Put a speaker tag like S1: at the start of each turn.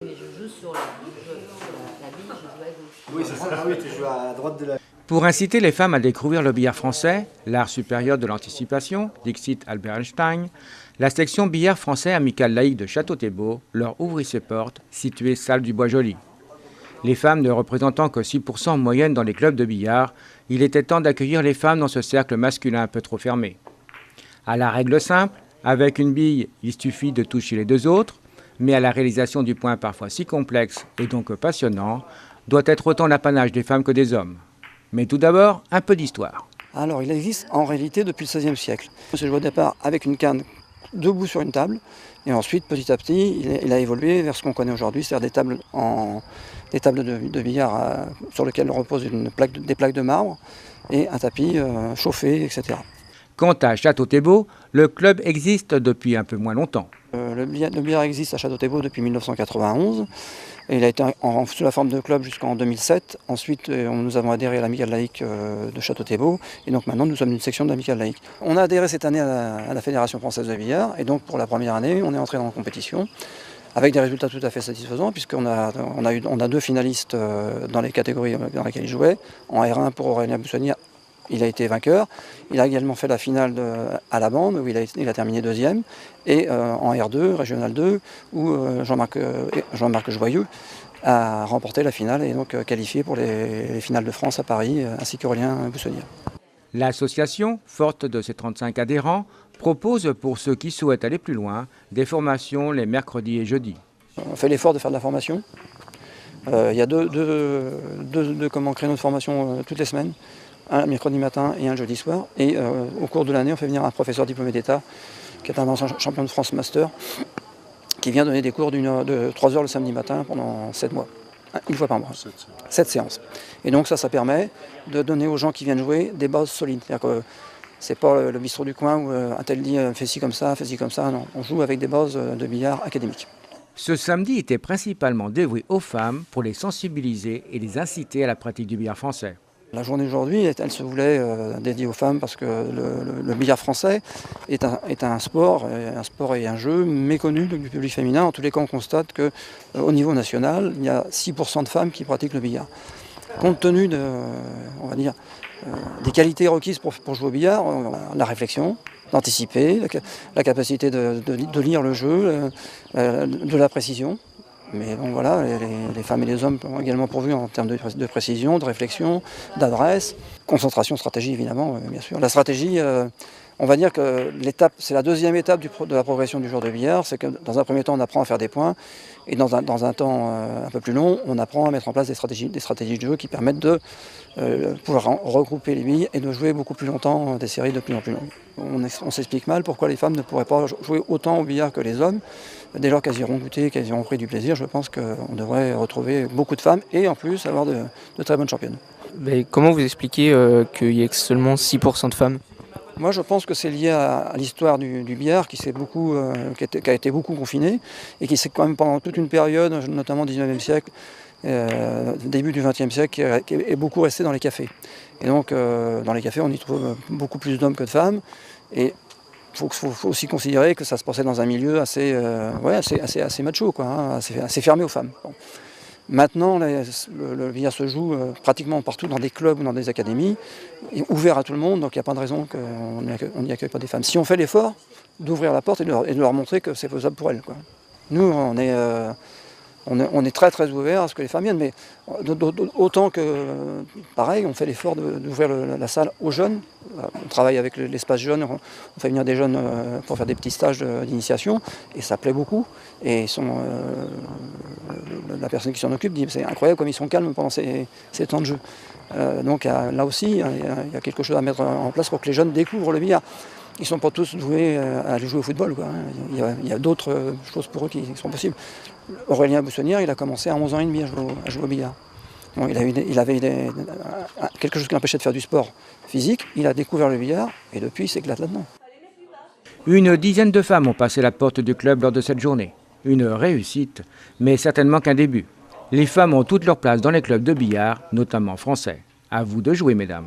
S1: Mais je joue sur la bille, je joue à gauche.
S2: Oui, c'est ça. Ah oui, tu joues à droite de la...
S3: Pour inciter les femmes à découvrir le billard français, l'art supérieur de l'anticipation, dixit Albert Einstein, la section billard français amical laïque de Château-Thébault leur ouvrit ses portes, située salle du Bois-Joli. Les femmes ne représentant que 6% en moyenne dans les clubs de billard, il était temps d'accueillir les femmes dans ce cercle masculin un peu trop fermé. À la règle simple, avec une bille, il suffit de toucher les deux autres, mais à la réalisation du point parfois si complexe et donc passionnant, doit être autant l'apanage des femmes que des hommes. Mais tout d'abord, un peu d'histoire.
S4: Alors, il existe en réalité depuis le XVIe siècle. C'est joué au départ avec une canne debout sur une table, et ensuite, petit à petit, il a évolué vers ce qu'on connaît aujourd'hui, c'est-à-dire des tables de billard sur lesquelles reposent des plaques de marbre et un tapis chauffé, etc.
S3: Quant à Château-Thébault, le club existe depuis un peu moins longtemps.
S4: Le billard existe à Château-Thébault depuis 1991. Et il a été sous la forme de club jusqu'en 2007. Ensuite, nous avons adhéré à l'Amicale laïque de Château-Thébault. Et donc maintenant, nous sommes une section de l'Amicale laïque. On a adhéré cette année à la Fédération française de billard. Et donc pour la première année, on est entré dans la compétition avec des résultats tout à fait satisfaisants, puisqu'on a deux finalistes dans les catégories dans lesquelles ils jouaient. En R1 pour Aurélien Bussonnier, il a été vainqueur. Il a également fait la finale à la bande, où il a terminé deuxième. Et en R2, Régional 2, où Jean-Marc Joyeux a remporté la finale et donc qualifié pour les finales de France à Paris, ainsi qu'Aurélien Bussonnier.
S3: L'association, forte de ses 35 adhérents, propose pour ceux qui souhaitent aller plus loin des formations les mercredis et jeudis.
S4: On fait l'effort de faire de la formation. Il y a deux créneaux de formation toutes les semaines. Un mercredi matin et un jeudi soir. Et au cours de l'année, on fait venir un professeur diplômé d'État, qui est un ancien champion de France Master, qui vient donner des cours de 3 heures le samedi matin pendant 7 mois. Une fois par mois. 7 séances. Et donc ça permet de donner aux gens qui viennent jouer des bases solides. C'est-à-dire que c'est pas le bistrot du coin où un tel dit fais ci comme ça, non. On joue avec des bases de billard académiques.
S3: Ce samedi était principalement dévoué aux femmes pour les sensibiliser et les inciter à la pratique du billard français.
S4: La journée d'aujourd'hui, elle se voulait dédiée aux femmes parce que le billard français est un sport et un jeu méconnu du public féminin. En tous les cas, on constate qu'au niveau national, il y a 6% de femmes qui pratiquent le billard. Compte tenu des qualités requises pour jouer au billard, la réflexion, d'anticiper, la capacité de lire le jeu, de la précision. Mais bon voilà, les femmes et les hommes sont également pourvus en termes de précision, de réflexion, d'adresse, concentration, stratégie évidemment, bien sûr. La stratégie, on va dire que c'est la deuxième étape de la progression du joueur de billard, c'est que dans un premier temps on apprend à faire des points, et dans un temps un peu plus long, on apprend à mettre en place des stratégies de jeu qui permettent de pouvoir regrouper les billes et de jouer beaucoup plus longtemps des séries de plus en plus longues. On s'explique mal pourquoi les femmes ne pourraient pas jouer autant au billard que les hommes. Dès lors qu'elles y auront goûté, qu'elles y auront pris du plaisir, je pense qu'on devrait retrouver beaucoup de femmes et en plus avoir de très bonnes championnes.
S5: Mais comment vous expliquez qu'il y ait seulement 6% de femmes ?
S4: Moi je pense que c'est lié à l'histoire du billard qui a été beaucoup confiné et qui s'est quand même pendant toute une période, notamment au 19e siècle, début du 20e siècle, qui est beaucoup resté dans les cafés. Et donc dans les cafés on y trouve beaucoup plus d'hommes que de femmes. Et il faut aussi considérer que ça se passait dans un milieu assez macho, assez fermé aux femmes. Bon. Maintenant, le billard se joue pratiquement partout dans des clubs ou dans des académies, ouvert à tout le monde, donc il n'y a pas de raison qu'on n'y accueille pas des femmes. Si on fait l'effort d'ouvrir la porte et de leur montrer que c'est faisable pour elles. Nous, on est très très ouvert à ce que les femmes viennent, mais autant que, pareil, on fait l'effort d'ouvrir la salle aux jeunes. On travaille avec l'espace jeune, on fait venir des jeunes pour faire des petits stages d'initiation, et ça plaît beaucoup. Et la personne qui s'en occupe dit c'est incroyable comme ils sont calmes pendant ces temps de jeu. Donc là aussi, il y a quelque chose à mettre en place pour que les jeunes découvrent le billard. Ils ne sont pas tous doués à aller jouer au football. Il y a d'autres choses pour eux qui sont possibles. Aurélien Bussonnier, il a commencé à 11 ans et demi à jouer au billard. Bon, il avait quelque chose qui l'empêchait de faire du sport physique. Il a découvert le billard et depuis il s'éclate là-dedans.
S3: Une dizaine de femmes ont passé la porte du club lors de cette journée. Une réussite, mais certainement qu'un début. Les femmes ont toute leur place dans les clubs de billard, notamment français. À vous de jouer, mesdames.